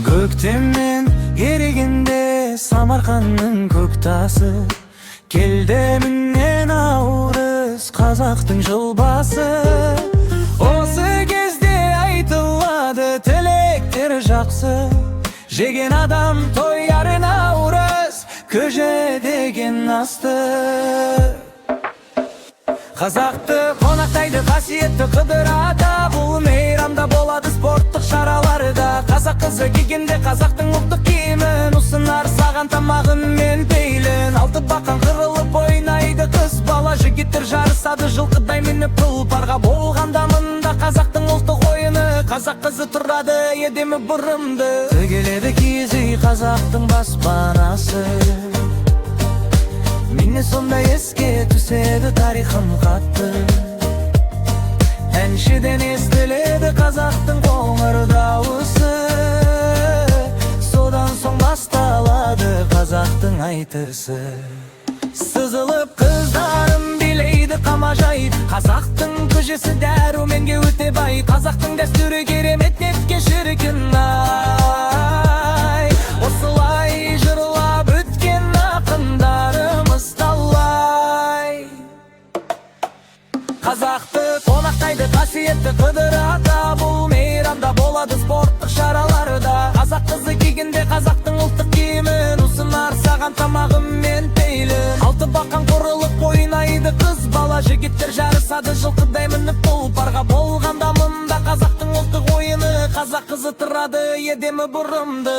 Көктемнен ерегенде Самарқанның көк тасы, келдемінен аурыз қазақтың жылбасы. Осы кезде айтылады тілектер жақсы, жеген адам тояр наурыз, көже деген асты. Қазақты қонақтайды қасиетті Қыдыр ата, бұл мейрамда болады спорттық шараларда. Қазақ қызы кигенде қазақтың ұлттық киімін ұсынар саған тамағын мен пейілін. Алты бақан қырылып ойнайды қыз бала, жігіттер жарысады жылқыдай мініп тұлпарға. Болғанда мында қазақтың ұлттық ойыны, қазақ қызы тұрады едемі бұрымды. Төгеледі киіз үй қазақтың баспанасы, мені сонда еске түседі тарихым қатты. Әншіден естіледі қазақтың қоңыр дауысы, содан соң басталады қазақтың айтысы. Сызылып қыздарым билейді қамажайып, қазақтың көжесі дәруменге өте бай. Қазақтың дәстүрі керемет нетке шіркін ай, осылай жырлап өткен ақындарымыз талай. Қазақты қонақтайды қасиетті Қыдыр ата, бұл мейрамда болады спорттық шараларда. Қазақ қызы кигенде қазақтың ұлттық киімін ұсынар саған тамағым мен пейілін. Алты бақан құрылып ойнайды қыз бала, жігіттер жарысады жылқыдай мініп тұлпарға. Болғанда мында қазақтың ұлттық ойыны, қазақ қызы тұрады едемі бұрымды.